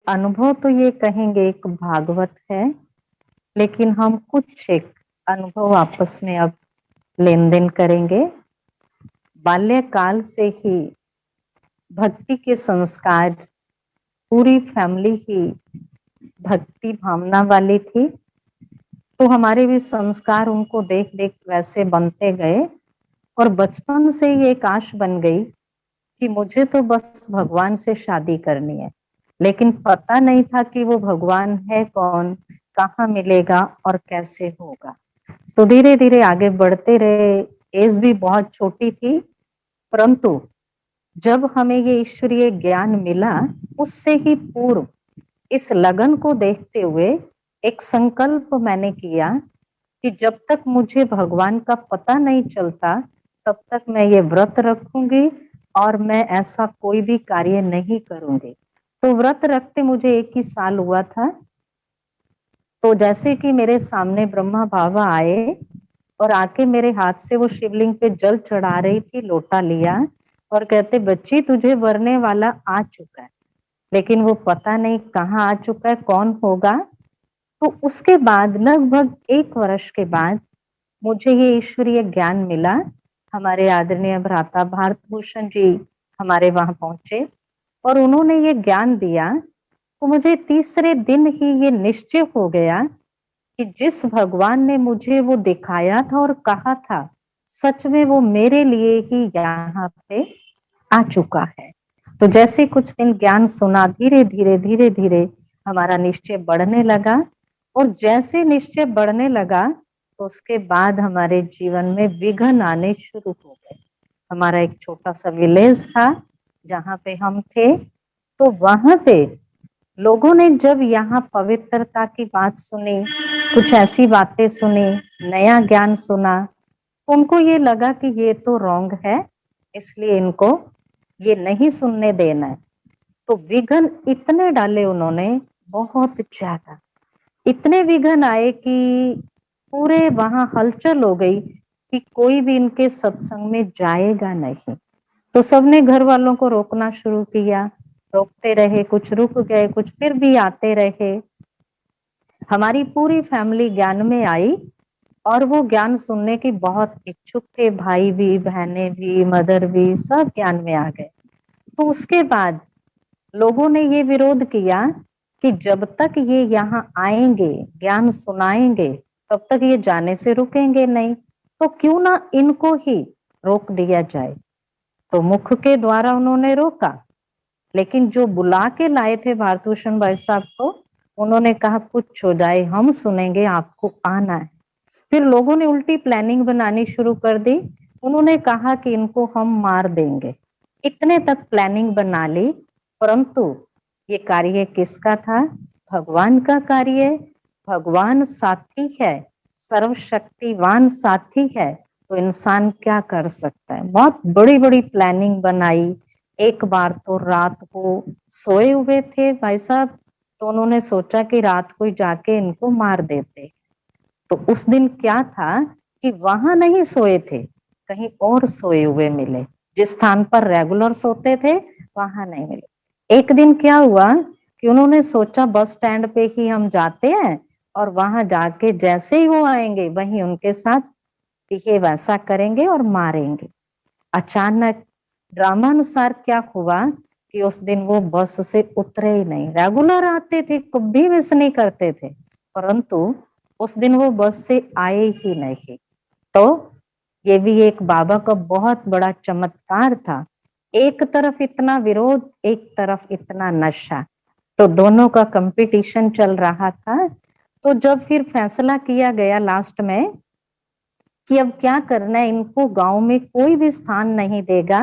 अनुभव तो ये कहेंगे एक भागवत है, लेकिन हम कुछ एक अनुभव आपस में अब लेन देन करेंगे। बाल्यकाल से ही भक्ति के संस्कार, पूरी फैमिली ही भक्ति भावना वाली थी, तो हमारे भी संस्कार उनको देख देख वैसे बनते गए। और बचपन से ही एक आश बन गई कि मुझे तो बस भगवान से शादी करनी है, लेकिन पता नहीं था कि वो भगवान है कौन, कहाँ मिलेगा और कैसे होगा। तो धीरे धीरे आगे बढ़ते रहे। एज भी बहुत छोटी थी, परंतु जब हमें ये ईश्वरीय ज्ञान मिला, उससे ही पूर्व इस लगन को देखते हुए एक संकल्प मैंने किया कि जब तक मुझे भगवान का पता नहीं चलता, तब तक मैं ये व्रत रखूंगी और मैं ऐसा कोई भी कार्य नहीं करूंगी। तो व्रत रखते मुझे 1 ही साल हुआ था। तो जैसे कि मेरे सामने ब्रह्मा बाबा आए और आके मेरे हाथ से वो शिवलिंग पे जल चढ़ा रही थी, लोटा लिया और कहते, बच्ची तुझे वरने वाला आ चुका है, लेकिन वो पता नहीं कहाँ आ चुका है, कौन होगा। तो उसके बाद लगभग 1 वर्ष के बाद मुझे ये ईश्वरीय ज्ञान मिला। हमारे आदरणीय भ्राता भारत भूषण जी हमारे वहां पहुंचे और उन्होंने ये ज्ञान दिया। तो मुझे तीसरे दिन ही ये निश्चय हो गया कि जिस भगवान ने मुझे वो दिखाया था और कहा था, सच में वो मेरे लिए ही यहाँ पे आ चुका है। तो जैसे कुछ दिन ज्ञान सुना, धीरे धीरे धीरे धीरे हमारा निश्चय बढ़ने लगा। और जैसे निश्चय बढ़ने लगा, तो उसके बाद हमारे जीवन में विघ्न आने शुरू हो गए। हमारा एक छोटा सा विलेज था जहाँ पे हम थे, तो वहां पे लोगों ने जब यहाँ पवित्रता की बात सुनी, कुछ ऐसी बातें सुनी, नया ज्ञान सुना, तो उनको ये लगा कि ये तो रॉन्ग है, इसलिए इनको ये नहीं सुनने देना है। तो विघ्न इतने डाले उन्होंने, बहुत ज्यादा, इतने विघ्न आए कि पूरे वहां हलचल हो गई कि कोई भी इनके सत्संग में जाएगा नहीं। तो सबने घर वालों को रोकना शुरू किया, रोकते रहे, कुछ रुक गए, कुछ फिर भी आते रहे। हमारी पूरी फैमिली ज्ञान में आई और वो ज्ञान सुनने की बहुत इच्छुक थे, भाई भी, बहनें भी, मदर भी, सब ज्ञान में आ गए। तो उसके बाद लोगों ने ये विरोध किया कि जब तक ये यहाँ आएंगे, ज्ञान सुनाएंगे, तब तक ये जाने से रुकेंगे नहीं, तो क्यों ना इनको ही रोक दिया जाए। तो मुख के द्वारा उन्होंने रोका, लेकिन जो बुला के लाए थे भारतभूषण भाई साहब को, उन्होंने कहा कुछ हो जाए हम सुनेंगे, आपको आना है। फिर लोगों ने उल्टी प्लानिंग बनानी शुरू कर दी। उन्होंने कहा कि इनको हम मार देंगे, इतने तक प्लानिंग बना ली। परंतु ये कार्य किसका था? भगवान का कार्य। भगवान साथी है, सर्वशक्तिवान साथी है, तो इंसान क्या कर सकता है। बहुत बड़ी बड़ी प्लानिंग बनाई। एक बार तो रात को सोए हुए थे भाई साहब, तो उन्होंने सोचा कि रात को जाके इनको मार देते। तो उस दिन क्या था कि वहां नहीं सोए थे, कहीं और सोए हुए मिले, जिस स्थान पर रेगुलर सोते थे वहां नहीं मिले। एक दिन क्या हुआ कि उन्होंने सोचा बस स्टैंड पे ही हम जाते हैं और वहां जाके जैसे ही वो आएंगे वहीं उनके साथ बिहेव वैसा करेंगे और मारेंगे। अचानक ड्रामानुसार क्या हुआ कि उस दिन वो बस से उतरे ही नहीं। रेगुलर आते थे, कभी मिस नहीं करते थे, परंतु उस दिन वो बस से आए ही नहीं। तो ये भी एक बाबा का बहुत बड़ा चमत्कार था। एक तरफ इतना विरोध, एक तरफ इतना नशा, तो दोनों का कंपटीशन चल रहा था। तो जब फिर फैसला किया गया लास्ट में कि अब क्या करना है, इनको गांव में कोई भी स्थान नहीं देगा,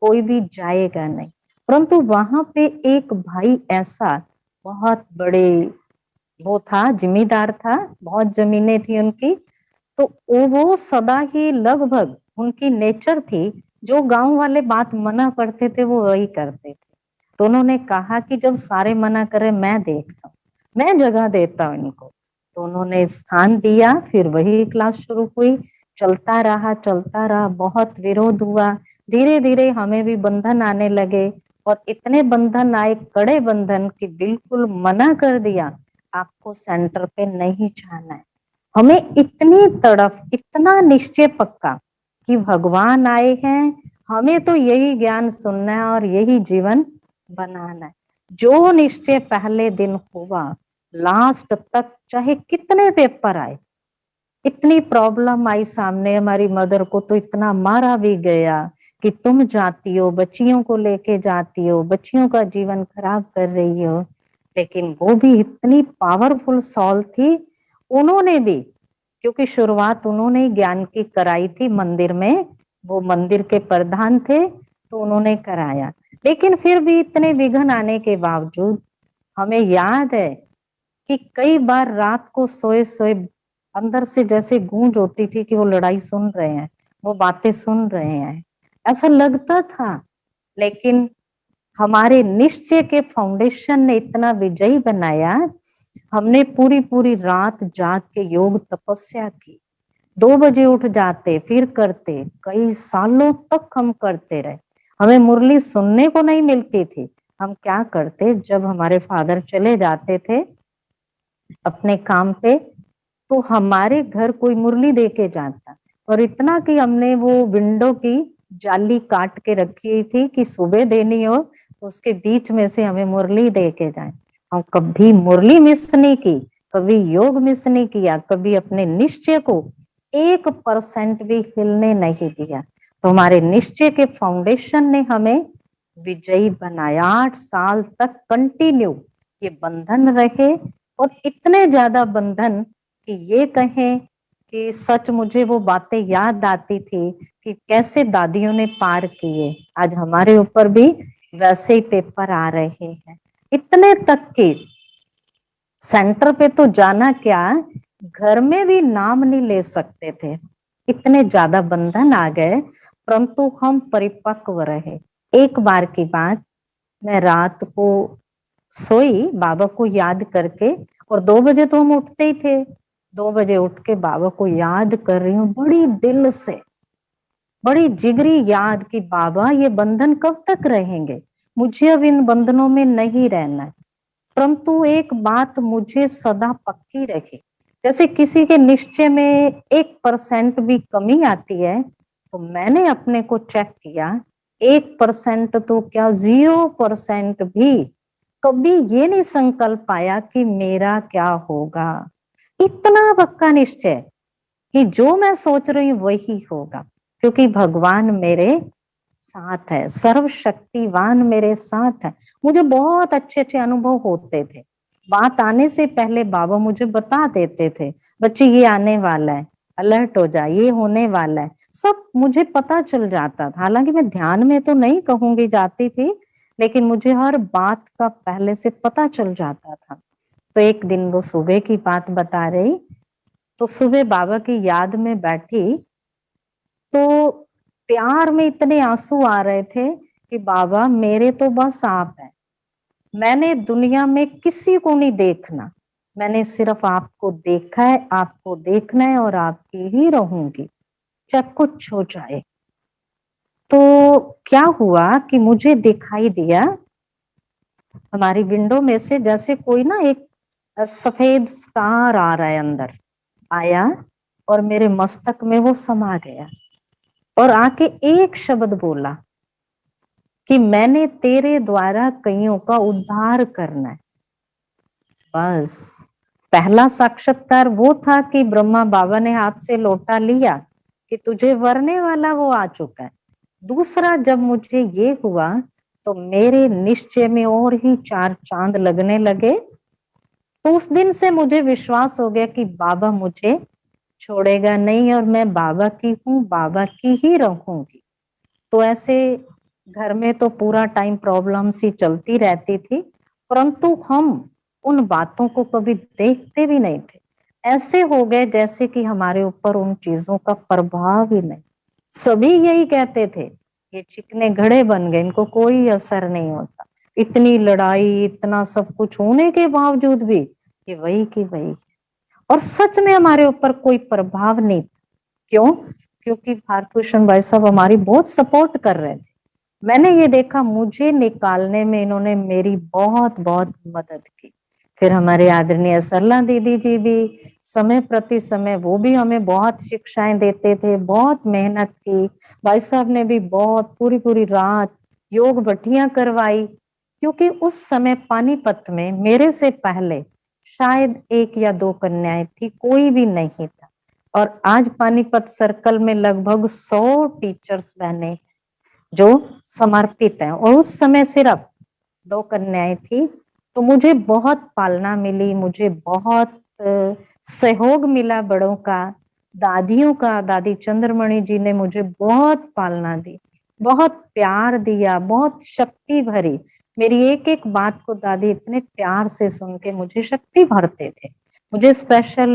कोई भी जाएगा नहीं। परंतु वहां पे एक भाई ऐसा बहुत बड़े, वो था जिम्मेदार था, बहुत जमीनें थी उनकी। तो वो सदा ही लगभग उनकी नेचर थी, जो गांव वाले बात मना करते थे वो वही करते थे। तो उन्होंने कहा कि जब सारे मना करे, मैं देखता हूँ, मैं जगह देता हूँ इनको। तो उन्होंने स्थान दिया, फिर वही क्लास शुरू हुई। चलता रहा चलता रहा, बहुत विरोध हुआ। धीरे धीरे हमें भी बंधन आने लगे और इतने बंधन आए, कड़े बंधन, कि बिल्कुल मना कर दिया, आपको सेंटर पे नहीं जाना है। हमें इतनी तड़फ, इतना निश्चय पक्का कि भगवान आए हैं, हमें तो यही ज्ञान सुनना है और यही जीवन बनाना है। जो निश्चय पहले दिन हुआ, लास्ट तक चाहे कितने पेपर आए, इतनी प्रॉब्लम आई सामने, हमारी मदर को तो इतना मारा भी गया कि तुम जाती हो, बच्चियों को लेके जाती हो, बच्चियों का जीवन खराब कर रही हो, लेकिन वो भी इतनी पावरफुल सॉल थी, उन्होंने भी, क्योंकि शुरुआत उन्होंने ज्ञान की कराई थी मंदिर में, वो मंदिर के प्रधान थे, तो उन्होंने कराया। लेकिन फिर भी इतने विघ्न आने के बावजूद हमें याद है कि कई बार रात को सोए सोए अंदर से जैसे गूंज होती थी कि वो लड़ाई सुन रहे हैं, वो बातें सुन रहे हैं, ऐसा लगता था। लेकिन हमारे निश्चय के फाउंडेशन ने इतना विजयी बनाया, हमने पूरी पूरी रात जाग के योग तपस्या की, 2 बजे उठ जाते, फिर करते, कई सालों तक हम करते रहे। हमें मुरली सुनने को नहीं मिलती थी। हम क्या करते, जब हमारे फादर चले जाते थे अपने काम पे, तो हमारे घर कोई मुरली दे के जाता, और इतना कि हमने वो विंडो की जाली काट के रखी हुई थी कि सुबह देनी हो तो उसके बीच में से हमें मुरली दे के जाए। हम कभी मुरली मिस नहीं की, कभी योग मिस नहीं किया, कभी अपने निश्चय को 1% भी हिलने नहीं दिया। तो हमारे निश्चय के फाउंडेशन ने हमें विजयी बनाया। 8 साल तक कंटिन्यू ये बंधन रहे, और इतने ज्यादा बंधन कि ये कहें कि सच मुझे वो बातें याद आती थी कि कैसे दादियों ने पार किए, आज हमारे ऊपर भी वैसे ही पेपर आ रहे हैं। इतने तक कि सेंटर पे तो जाना क्या, घर में भी नाम नहीं ले सकते थे, इतने ज्यादा बंधन आ गए। परंतु हम परिपक्व रहे। एक बार की बात, मैं रात को सोई बाबा को याद करके, और 2 बजे तो हम उठते ही थे, 2 बजे उठ के बाबा को याद कर रही हूँ बड़ी दिल से, बड़ी जिगरी याद कि बाबा ये बंधन कब तक रहेंगे, मुझे अब इन बंधनों में नहीं रहना है। परंतु एक बात मुझे सदा पक्की रखी, जैसे किसी के निश्चय में 1% भी कमी आती है, तो मैंने अपने को चेक किया, 1% तो क्या, 0% भी कभी ये नहीं संकल्प आया कि मेरा क्या होगा। इतना पक्का निश्चय कि जो मैं सोच रही हूँ वही होगा, क्योंकि भगवान मेरे साथ है, सर्वशक्तिवान मेरे साथ है। मुझे बहुत अच्छे अच्छे अनुभव होते थे, बात आने से पहले बाबा मुझे बता देते थे, बच्चे ये आने वाला है, अलर्ट हो जाए, ये होने वाला है, सब मुझे पता चल जाता था। हालांकि मैं ध्यान में तो नहीं कहूंगी जाती थी, लेकिन मुझे हर बात का पहले से पता चल जाता था। तो एक दिन वो सुबह की बात बता रही, तो सुबह बाबा की याद में बैठी, तो प्यार में इतने आंसू आ रहे थे कि बाबा मेरे तो बस आप हैं, मैंने दुनिया में किसी को नहीं देखना, मैंने सिर्फ आपको देखा है, आपको देखना है, और आपकी ही रहूंगी चाहे कुछ हो जाए। तो क्या हुआ कि मुझे दिखाई दिया हमारी विंडो में से, जैसे कोई ना एक सफेद स्टार आ रहा है, अंदर आया और मेरे मस्तक में वो समा गया, और आके एक शब्द बोला कि मैंने तेरे द्वारा कईयों का उद्धार करना है। बस पहला साक्षात्कार वो था कि ब्रह्मा बाबा ने हाथ से लोटा लिया कि तुझे वरने वाला वो आ चुका है। दूसरा जब मुझे ये हुआ, तो मेरे निश्चय में और ही 4 चांद लगने लगे। तो उस दिन से मुझे विश्वास हो गया कि बाबा मुझे छोड़ेगा नहीं, और मैं बाबा की हूँ, बाबा की ही रहूंगी। तो ऐसे घर में तो पूरा टाइम प्रॉब्लम सी चलती रहती थी, परंतु हम उन बातों को कभी देखते भी नहीं थे। ऐसे हो गए जैसे कि हमारे ऊपर उन चीजों का प्रभाव ही नहीं। सभी यही कहते थे, ये चिकने घड़े बन गए, इनको कोई असर नहीं होता। इतनी लड़ाई, इतना सब कुछ होने के बावजूद भी कि वही की वही, और सच में हमारे ऊपर कोई प्रभाव नहीं था। क्यों? क्योंकि भारत भूषण भाई साहब हमारी बहुत सपोर्ट कर रहे थे। मैंने ये देखा मुझे निकालने में इन्होंने मेरी बहुत बहुत मदद की। फिर हमारे आदरणीय सरला दीदी जी भी समय प्रति समय वो भी हमें बहुत शिक्षाएं देते थे, बहुत मेहनत की। भाई साहब ने भी बहुत पूरी पूरी रात योग भट्टियां करवाई, क्योंकि उस समय पानीपत में मेरे से पहले शायद एक या दो कन्याएं थी, कोई भी नहीं था। और आज पानीपत सर्कल में लगभग 100 टीचर्स बहने जो समर्पित हैं, और उस समय सिर्फ दो कन्याएं थी। तो मुझे बहुत पालना मिली, मुझे बहुत सहयोग मिला बड़ों का, दादियों का। दादी चंद्रमणि जी ने मुझे बहुत पालना दी, बहुत प्यार दिया, बहुत शक्ति भरी। मेरी एक एक बात को दादी इतने प्यार से सुन के मुझे शक्ति भरते थे, मुझे स्पेशल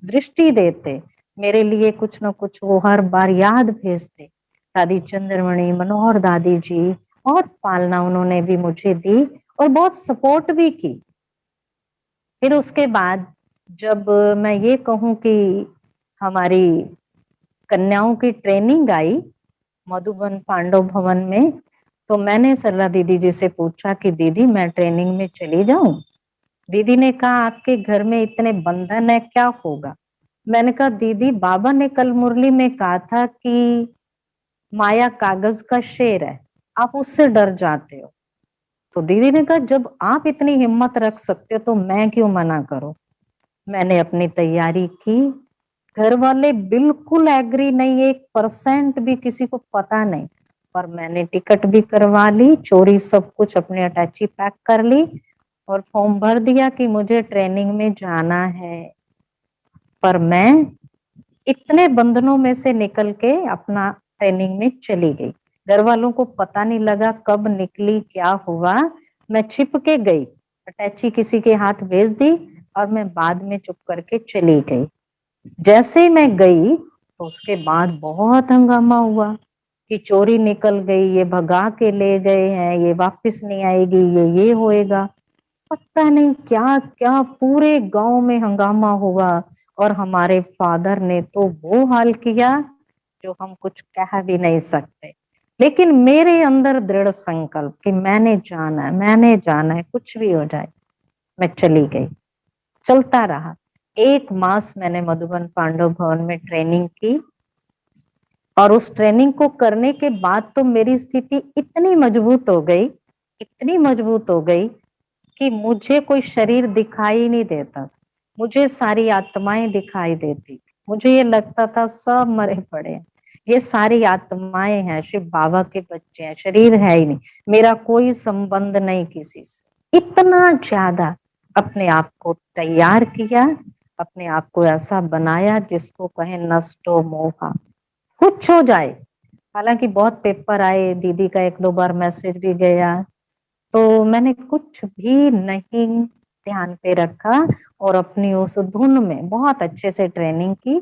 दृष्टि देते, मेरे लिए कुछ ना कुछ वो हर बार याद भेजते। दादी चंद्रमणि, मनोहर दादी जी, बहुत पालना उन्होंने भी मुझे दी और बहुत सपोर्ट भी की। फिर उसके बाद जब मैं ये कहूं कि हमारी कन्याओं की ट्रेनिंग आई मधुबन पांडव भवन में, तो मैंने सरला दीदी जी से पूछा कि दीदी मैं ट्रेनिंग में चली जाऊं। दीदी ने कहा आपके घर में इतने बंधन है, क्या होगा। मैंने कहा दीदी बाबा ने कल मुरली में कहा था कि माया कागज का शेर है, आप उससे डर जाते हो। तो दीदी ने कहा जब आप इतनी हिम्मत रख सकते हो तो मैं क्यों मना करूं। मैंने अपनी तैयारी की। घर वाले बिल्कुल एग्री नहीं, 1% भी किसी को पता नहीं, पर मैंने टिकट भी करवा ली, चोरी सब कुछ अपनी अटैची पैक कर ली और फॉर्म भर दिया कि मुझे ट्रेनिंग में जाना है। पर मैं इतने बंधनों में से निकल के अपना ट्रेनिंग में चली गई। घर वालों को पता नहीं लगा कब निकली, क्या हुआ। मैं छिप के गई, अटैची किसी के हाथ भेज दी और मैं बाद में चुप करके चली गई। जैसे ही मैं गई तो उसके बाद बहुत हंगामा हुआ कि चोरी निकल गई, ये भगा के ले गए हैं, ये वापस नहीं आएगी, ये होएगा। पता नहीं क्या क्या पूरे गांव में हंगामा हुआ। और हमारे फादर ने तो वो हाल किया जो हम कुछ कह भी नहीं सकते। लेकिन मेरे अंदर दृढ़ संकल्प कि मैंने जाना है, मैंने जाना है, कुछ भी हो जाए। मैं चली गई, चलता रहा। 1 मास मैंने मधुबन पांडव भवन में ट्रेनिंग की, और उस ट्रेनिंग को करने के बाद तो मेरी स्थिति इतनी मजबूत हो गई, इतनी मजबूत हो गई कि मुझे कोई शरीर दिखाई नहीं देता, मुझे सारी आत्माएं दिखाई देती थी। मुझे ये लगता था सब मरे पड़े हैं, ये सारी आत्माएं हैं, शिव बाबा के बच्चे हैं, शरीर है ही नहीं, मेरा कोई संबंध नहीं किसी से। इतना ज्यादा अपने आप को तैयार किया, अपने आप को ऐसा बनाया जिसको कहें नष्टो मोहा, कुछ हो जाए। हालांकि बहुत पेपर आए, दीदी का 1-2 बार मैसेज भी गया, तो मैंने कुछ भी नहीं ध्यान पे रखा और अपनी उस धुन में बहुत अच्छे से ट्रेनिंग की।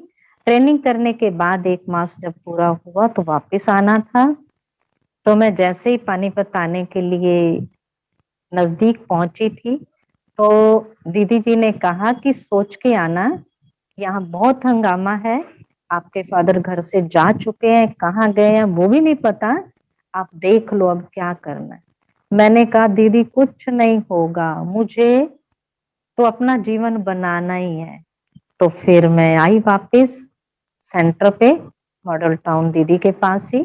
ट्रेनिंग करने के बाद 1 मास जब पूरा हुआ तो वापस आना था। तो मैं जैसे ही पानीपत आने के लिए नजदीक पहुंची थी, तो दीदी जी ने कहा कि सोच के आना, यहाँ बहुत हंगामा है, आपके फादर घर से जा चुके हैं, कहाँ गए हैं वो भी नहीं पता, आप देख लो अब क्या करना है। मैंने कहा दीदी कुछ नहीं होगा, मुझे तो अपना जीवन बनाना ही है। तो फिर मैं आई वापस सेंटर पे, मॉडल टाउन दीदी के पास ही।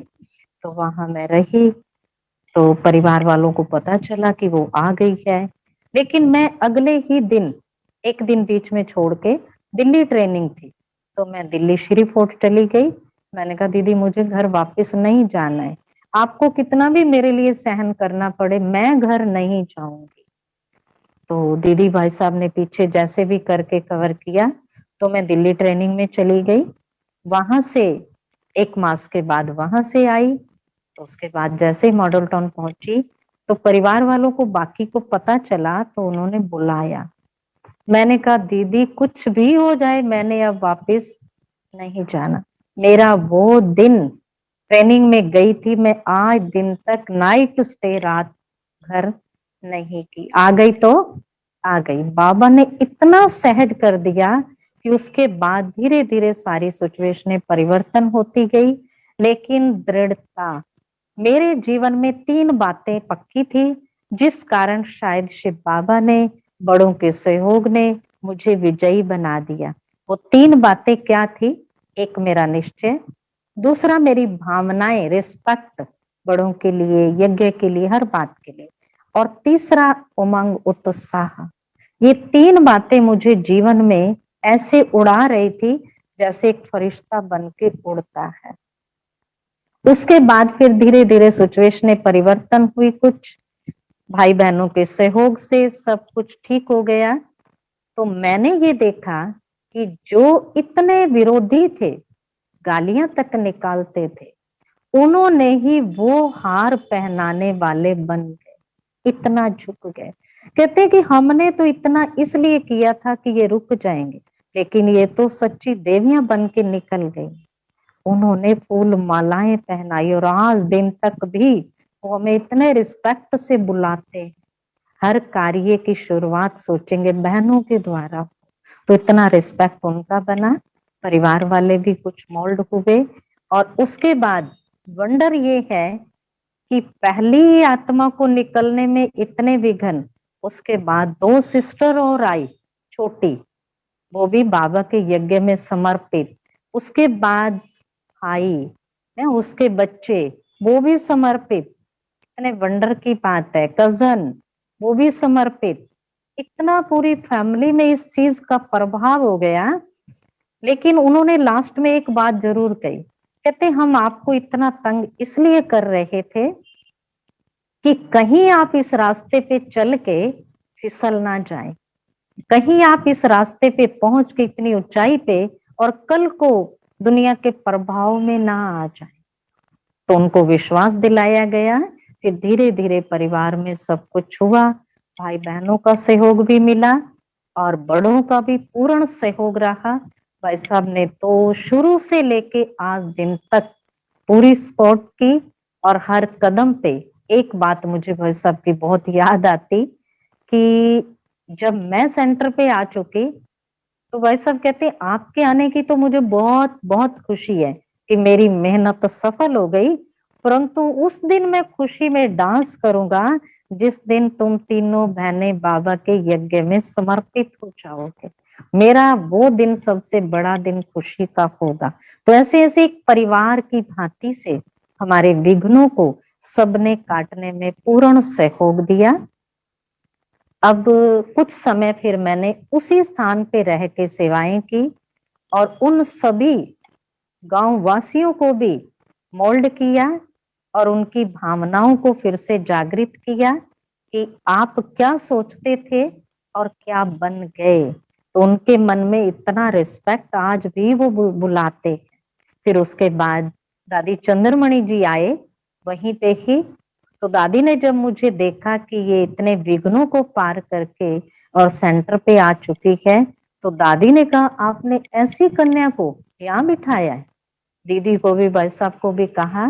तो वहां मैं रही, तो परिवार वालों को पता चला कि वो आ गई है। लेकिन मैं अगले ही दिन, एक दिन बीच में छोड़ के, दिल्ली ट्रेनिंग थी, तो मैं दिल्ली श्री फोर्ट चली गई। मैंने कहा दीदी मुझे घर वापस नहीं जाना है, आपको कितना भी मेरे लिए सहन करना पड़े, मैं घर नहीं जाऊंगी। तो दीदी भाई साहब ने पीछे जैसे भी करके कवर किया, तो मैं दिल्ली ट्रेनिंग में चली गई। वहां से 1 मास के बाद वहां से आई। तो उसके बाद जैसे ही मॉडल टाउन पहुंची, तो परिवार वालों को, बाकी को पता चला, तो उन्होंने बुलाया। मैंने कहा दीदी कुछ भी हो जाए, मैंने अब वापस नहीं जाना। मेरा वो दिन ट्रेनिंग में गई थी, मैं आज दिन तक नाइट स्टे, रात घर नहीं की। आ गई तो आ गई, बाबा ने इतना सहज कर दिया कि उसके बाद धीरे धीरे सारी सिचुएशनें परिवर्तन होती गई। लेकिन दृढ़ता, मेरे जीवन में 3 बातें पक्की थी, जिस कारण शायद शिव बाबा ने, बड़ों के सहयोग ने मुझे विजयी बना दिया। वो 3 बातें क्या थी? एक मेरा निश्चय, दूसरा मेरी भावनाएं, रिस्पेक्ट बड़ों के लिए, यज्ञ के लिए, हर बात के लिए, और तीसरा उमंग, उत्साह। ये 3 बातें मुझे जीवन में ऐसे उड़ा रही थी जैसे एक फरिश्ता बन के उड़ता है। उसके बाद फिर धीरे धीरे सिचुएशन परिवर्तन हुई, कुछ भाई बहनों के सहयोग से सब कुछ ठीक हो गया। तो मैंने ये देखा कि जो इतने विरोधी थे, गालियां तक निकालते थे, उन्होंने ही वो हार पहनाने वाले बन गए, इतना झुक गए। कहते कि हमने तो इतना इसलिए किया था कि ये रुक जाएंगे, लेकिन ये तो सच्ची देवियां बन के निकल गई। उन्होंने फूल मालाएं पहनाई और आज दिन तक भी वो हमें इतने रिस्पेक्ट से बुलाते हैं। हर कार्य की शुरुआत सोचेंगे बहनों के द्वारा, तो इतना रिस्पेक्ट उनका बना। परिवार वाले भी कुछ मोल्ड हुए। और उसके बाद वंडर ये है कि पहली आत्मा को निकलने में इतने विघ्न, उसके बाद 2 सिस्टर और आई छोटी, वो भी बाबा के यज्ञ में समर्पित। उसके बाद भाई है, उसके बच्चे, वो भी समर्पित। इतने वंडर की बात है। कजन, वो भी समर्पित। इतना पूरी फैमिली में इस चीज का प्रभाव हो गया। लेकिन उन्होंने लास्ट में एक बात जरूर कही, कहते हम आपको इतना तंग इसलिए कर रहे थे कि कहीं आप इस रास्ते पे चल के फिसल ना जाए, कहीं आप इस रास्ते पे पहुंच के इतनी ऊंचाई पे और कल को दुनिया के प्रभाव में ना आ जाए। तो उनको विश्वास दिलाया गया। फिर धीरे धीरे परिवार में सब कुछ हुआ, भाई बहनों का सहयोग भी मिला और बड़ों का भी पूर्ण सहयोग रहा। भाई साहब ने तो शुरू से लेके आज दिन तक पूरी सपोर्ट की। और हर कदम पे एक बात मुझे भाई साहब की बहुत याद आती कि जब मैं सेंटर पे आ चुकी, तो भाई साहब कहते आपके आने की तो मुझे बहुत बहुत खुशी है कि मेरी मेहनत तो सफल हो गई, परंतु उस दिन मैं खुशी में डांस करूंगा जिस दिन तुम तीनों बहनें बाबा के यज्ञ में समर्पित हो जाओगे। मेरा वो दिन सबसे बड़ा दिन खुशी का होगा। तो ऐसे ऐसे एक परिवार की भांति से हमारे विघ्नों को सबने काटने में पूर्ण सहयोग दिया। अब कुछ समय फिर मैंने उसी स्थान पे रह के सेवाएं की और उन सभी गांव वासियों को भी मोल्ड किया और उनकी भावनाओं को फिर से जागृत किया कि आप क्या सोचते थे और क्या बन गए। तो उनके मन में इतना रिस्पेक्ट आज भी वो बुलाते हैं। फिर उसके बाद दादी चंद्रमणि जी आए वहीं पे ही। तो दादी ने जब मुझे देखा कि ये इतने विघ्नों को पार करके और सेंटर पे आ चुकी है, तो दादी ने कहा आपने ऐसी कन्या को यहाँ बिठाया है। दीदी को भी, भाई साहब को भी कहा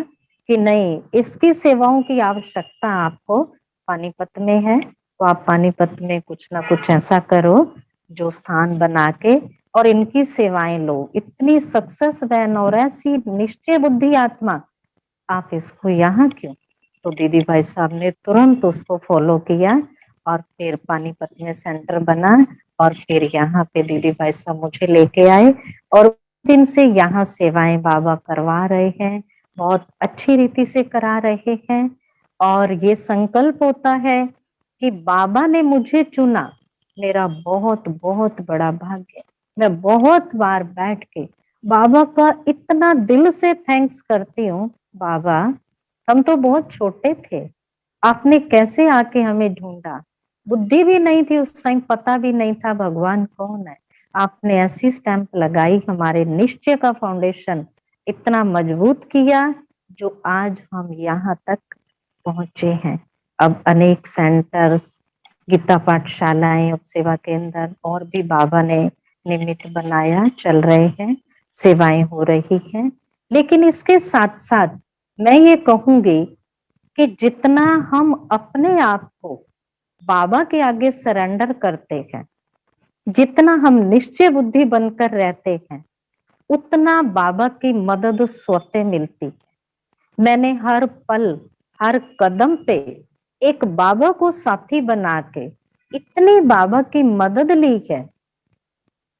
कि नहीं, इसकी सेवाओं की आवश्यकता आपको पानीपत में है, तो आप पानीपत में कुछ ना कुछ ऐसा करो जो स्थान बना के और इनकी सेवाएं लो। इतनी सक्सेस बहन और ऐसी निश्चय बुद्धि आत्मा, आप इसको यहाँ क्यों? तो दीदी भाई साहब ने तुरंत उसको फॉलो किया और फिर पानीपत में सेंटर बना। और फिर यहाँ पे दीदी भाई साहब मुझे लेके आए और दिन से यहाँ सेवाएं बाबा करवा रहे हैं, बहुत अच्छी रीति से करा रहे हैं। और ये संकल्प होता है कि बाबा ने मुझे चुना, मेरा बहुत बहुत बड़ा भाग्य। मैं बहुत बार बैठ के बाबा का इतना दिल से थैंक्स करती हूँ। बाबा, हम तो बहुत छोटे थे, आपने कैसे आके हमें ढूंढा। बुद्धि भी नहीं थी उस टाइम, पता भी नहीं था भगवान कौन है। आपने ऐसी स्टैंप लगाई, हमारे निश्चय का फाउंडेशन इतना मजबूत किया जो आज हम यहाँ तक पहुंचे हैं। अब अनेक सेंटर्स, गीता पाठशालाएं, उपसेवा केंद्र और भी बाबा ने निमित्त बनाया, चल रहे हैं, सेवाएं हो रही हैं। लेकिन इसके साथ साथ मैं ये कहूंगी कि जितना हम अपने आप को बाबा के आगे सरेंडर करते हैं, जितना हम निश्चय बुद्धि बनकर रहते हैं, उतना बाबा की मदद स्वतः मिलती है। मैंने हर पल हर कदम पे एक बाबा को साथी बना के इतनी बाबा की मदद ली है,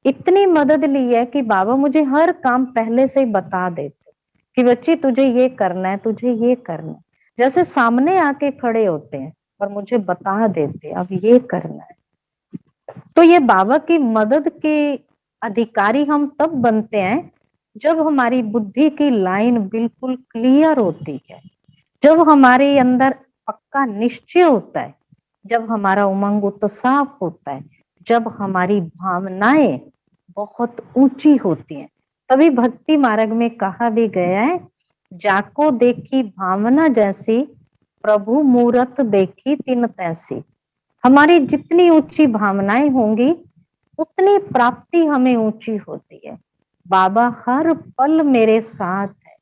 इतनी मदद ली है कि बाबा मुझे हर काम पहले से ही बता देते कि बच्ची तुझे ये करना है, तुझे ये करना है। जैसे सामने आके खड़े होते हैं और मुझे बता देते अब ये करना है। तो ये बाबा की मदद के अधिकारी हम तब बनते हैं जब हमारी बुद्धि की लाइन बिल्कुल क्लियर होती है, जब हमारे अंदर पक्का निश्चय होता है, जब हमारा उमंग उत्साह होता है, जब हमारी भावनाएं बहुत ऊंची होती हैं। तभी भक्ति मार्ग में कहा भी गया है, जाको देखी भावना जैसी प्रभु मूरत देखी तिन तैसी। हमारी जितनी ऊंची भावनाएं होंगी उतनी प्राप्ति हमें ऊंची होती है। बाबा हर पल मेरे साथ है।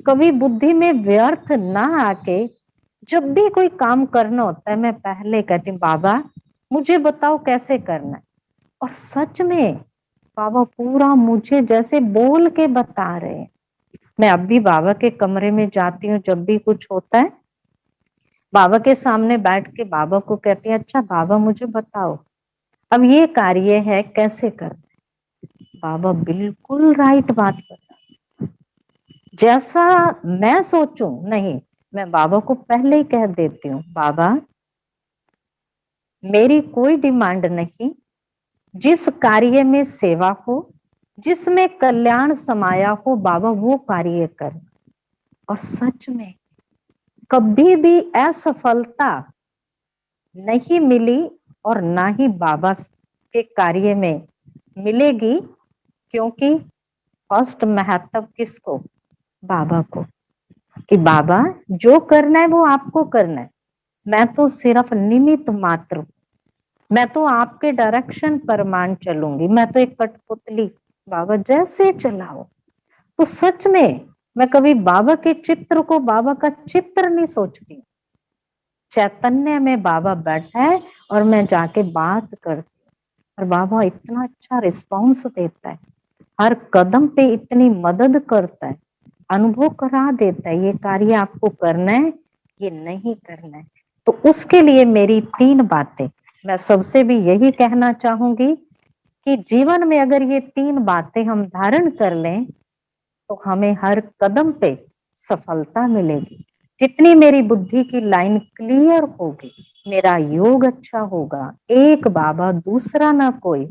कभी बुद्धि में व्यर्थ ना आके जब भी कोई काम करना होता है मैं पहले कहती हूँ बाबा मुझे बताओ कैसे करना है। और सच में बाबा पूरा मुझे जैसे बोल के बता रहे हैं। मैं अब भी बाबा के कमरे में जाती हूँ, जब भी कुछ होता है बाबा के सामने बैठ के बाबा को कहती है अच्छा बाबा मुझे बताओ अब ये कार्य है कैसे करना है। बाबा बिल्कुल राइट बात बता, जैसा मैं सोचूं नहीं, मैं बाबा को पहले ही कह देती हूँ बाबा मेरी कोई डिमांड नहीं, जिस कार्य में सेवा हो, जिसमें कल्याण समाया हो बाबा वो कार्य कर। और सच में कभी भी असफलता नहीं मिली और ना ही बाबा के कार्य में मिलेगी, क्योंकि फर्स्ट महत्व किसको, बाबा को, कि बाबा जो करना है वो आपको करना है, मैं तो सिर्फ निमित्त मात्र, मैं तो आपके डायरेक्शन पर मान चलूंगी, मैं तो एक कठपुतली, बाबा जैसे चलाओ। तो सच में मैं कभी बाबा के चित्र को बाबा का चित्र नहीं सोचती, चैतन्य में बाबा बैठा है और मैं जाके बात करती हूँ और बाबा इतना अच्छा रिस्पॉन्स देता है, हर कदम पे इतनी मदद करता है, अनुभव करा देता है ये कार्य आपको करना है ये नहीं करना है। तो उसके लिए मेरी 3 बातें, मैं सबसे भी यही कहना चाहूंगी कि जीवन में अगर ये 3 बातें हम धारण कर लें तो हमें हर कदम पे सफलता मिलेगी। जितनी मेरी बुद्धि की लाइन क्लियर होगी, मेरा योग अच्छा होगा, एक बाबा दूसरा ना कोई,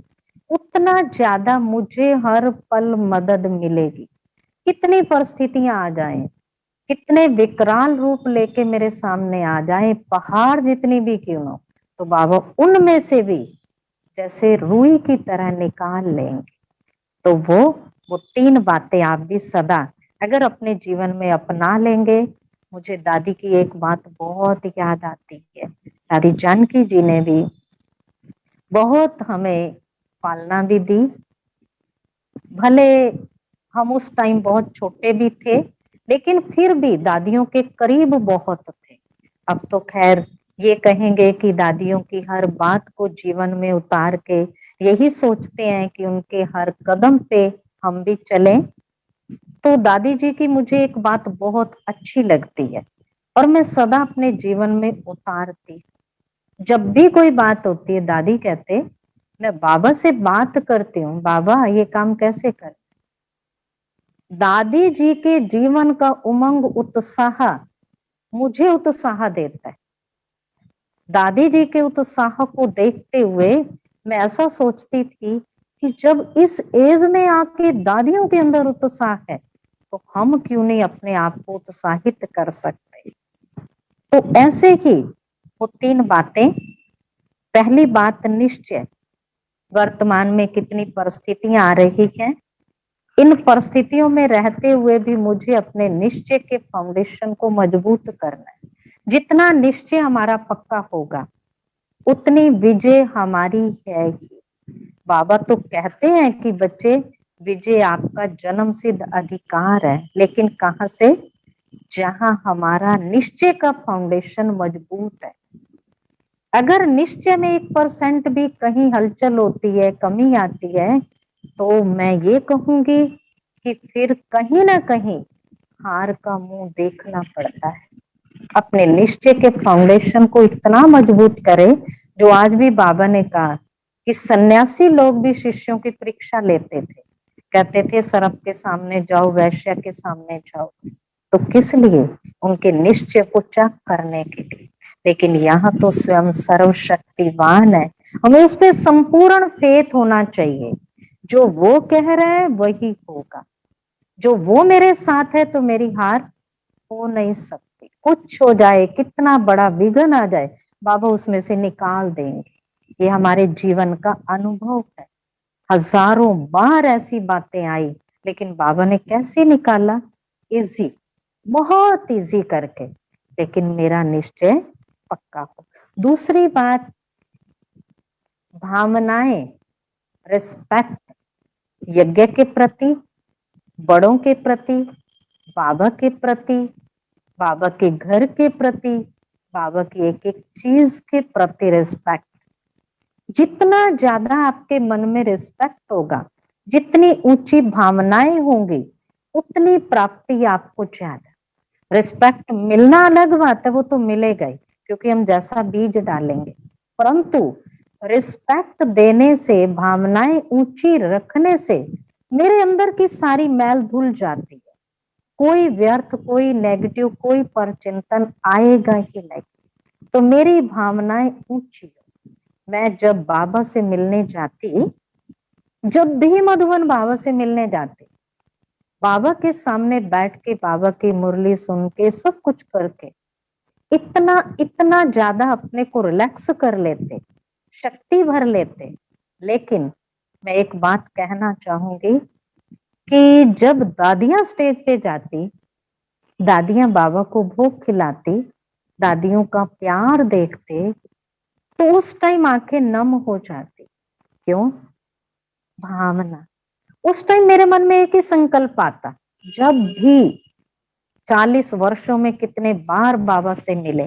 उतना ज्यादा मुझे हर पल मदद मिलेगी। कितनी परिस्थितियां आ जाएं, कितने विकराल रूप लेके मेरे सामने आ जाए, पहाड़ जितनी भी क्यों ना, तो बाबा उनमें से भी जैसे रुई की तरह निकाल लेंगे। तो वो 3 बातें आप भी सदा अगर अपने जीवन में अपना लेंगे। मुझे दादी की एक बात बहुत याद आती है, दादी जानकी जी ने भी बहुत हमें पालना भी दी, भले हम उस टाइम बहुत छोटे भी थे लेकिन फिर भी दादियों के करीब बहुत थे। अब तो खैर ये कहेंगे कि दादियों की हर बात को जीवन में उतार के यही सोचते हैं कि उनके हर कदम पे हम भी चलें। तो दादी जी की मुझे एक बात बहुत अच्छी लगती है और मैं सदा अपने जीवन में उतारती, जब भी कोई बात होती है दादी कहते मैं बाबा से बात करती हूँ, बाबा ये काम कैसे कर। दादी जी के जीवन का उमंग उत्साह मुझे उत्साह देता है। दादी जी के उत्साह को देखते हुए मैं ऐसा सोचती थी कि जब इस एज में आके दादियों के अंदर उत्साह है तो हम क्यों नहीं अपने आप को उत्साहित कर सकते। तो ऐसे ही वो 3 बातें, पहली बात निश्चय, वर्तमान में कितनी परिस्थितियां आ रही हैं, इन परिस्थितियों में रहते हुए भी मुझे अपने निश्चय के फाउंडेशन को मजबूत करना है। जितना निश्चय हमारा पक्का होगा उतनी विजय हमारी है ही। बाबा तो कहते हैं कि बच्चे विजय आपका जन्म सिद्ध अधिकार है, लेकिन कहां से, जहां हमारा निश्चय का फाउंडेशन मजबूत है। अगर निश्चय में 1% भी कहीं हलचल होती है, कमी आती है, तो मैं ये कहूंगी कि फिर कहीं ना कहीं हार का मुंह देखना पड़ता है। अपने निश्चय के फाउंडेशन को इतना मजबूत करे, जो आज भी बाबा ने कहा कि सन्यासी लोग भी शिष्यों की परीक्षा लेते थे, कहते थे सर्प के सामने जाओ, वैश्य के सामने जाओ, तो किस लिए? उनके निश्चय को चेक करने के लिए। लेकिन यहाँ तो स्वयं सर्वशक्तिवान है, हमें उस पर संपूर्ण फेथ होना चाहिए। जो वो कह रहे हैं वही होगा, जो वो मेरे साथ है तो मेरी हार हो नहीं सकती। कुछ हो जाए, कितना बड़ा विघ्न आ जाए, बाबा उसमें से निकाल देंगे। ये हमारे जीवन का अनुभव है। हजारों बार ऐसी बातें आई, लेकिन बाबा ने कैसे निकाला? इजी, बहुत इजी करके। लेकिन मेरा निश्चय पक्का हो। दूसरी बात, भावनाएं, रिस्पेक्ट, यज्ञ के प्रति, बड़ों के प्रति, बाबा के प्रति, बाबा के घर के प्रति, बाबा की एक एक चीज के प्रति रिस्पेक्ट। जितना ज्यादा आपके मन में रिस्पेक्ट होगा, जितनी ऊंची भावनाएं होंगी, उतनी प्राप्ति आपको ज्यादा। रिस्पेक्ट मिलना अलग बात है, वो तो मिलेगा ही, क्योंकि हम जैसा बीज डालेंगे। परंतु रिस्पेक्ट देने से, भावनाएं ऊंची रखने से मेरे अंदर की सारी मैल धुल जाती है। कोई व्यर्थ, कोई नेगेटिव, कोई परचिंतन आएगा ही नहीं। तो मेरी भावनाएं ऊंची। मैं जब बाबा से मिलने जाती, जब भी मधुबन बाबा से मिलने जाती, बाबा के सामने बैठ के, बाबा की मुरली सुन के, सब कुछ करके इतना इतना ज्यादा अपने को रिलैक्स कर लेते, शक्ति भर लेते। लेकिन मैं एक बात कहना चाहूंगी कि जब दादियां स्टेज पे जाती, दादियां बाबा को भोग खिलाती, दादियों का प्यार देखते, तो उस टाइम आंखें नम हो जाती। क्यों? भावना। उस टाइम मेरे मन में एक ही संकल्प आता, जब भी 40 वर्षों में कितने बार बाबा से मिले,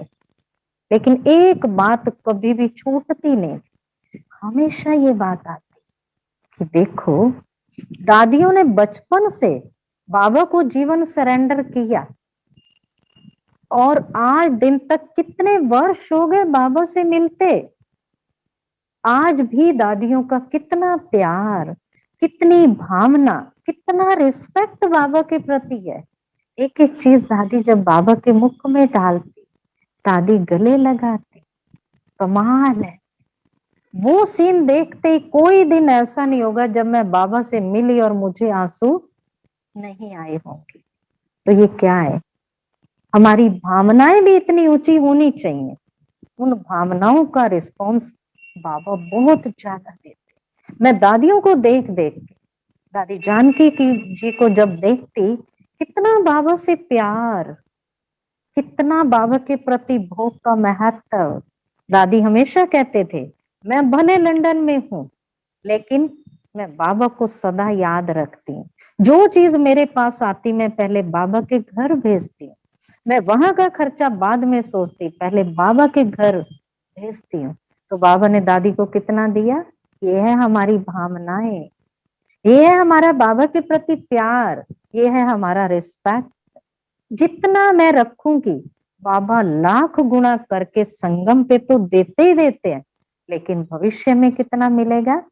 लेकिन एक बात कभी भी छूटती नहीं थी। हमेशा ये बात आती कि देखो, दादियों ने बचपन से बाबा को जीवन सरेंडर किया, और आज दिन तक कितने वर्ष हो गए बाबा से मिलते, आज भी दादियों का कितना प्यार, कितनी भावना, कितना रिस्पेक्ट बाबा के प्रति है। एक एक चीज दादी जब बाबा के मुख में डालती, दादी गले लगाती, कमाल है। वो सीन देखते ही कोई दिन ऐसा नहीं होगा जब मैं बाबा से मिली और मुझे आंसू नहीं आए होंगे। तो ये क्या है? हमारी भावनाएं भी इतनी ऊंची होनी चाहिए। उन भावनाओं का रिस्पॉन्स बाबा बहुत ज्यादा देते। मैं दादियों को देख देख के, दादी जानकी की जी को जब देखती, कितना बाबा से प्यार, कितना बाबा के प्रति भोग का महत्व। दादी हमेशा कहते थे, मैं भले लंदन में हूँ, लेकिन मैं बाबा को सदा याद रखती हूँ। जो चीज मेरे पास आती, मैं पहले बाबा के घर भेजती हूँ। मैं वहां का खर्चा बाद में सोचती, पहले बाबा के घर भेजती हूँ। तो बाबा ने दादी को कितना दिया? ये है हमारी भावनाएं, ये है हमारा बाबा के प्रति प्यार, ये है हमारा रिस्पेक्ट। जितना मैं रखूंगी, बाबा लाख गुना करके संगम पे तो देते ही देते हैं, लेकिन भविष्य में कितना मिलेगा?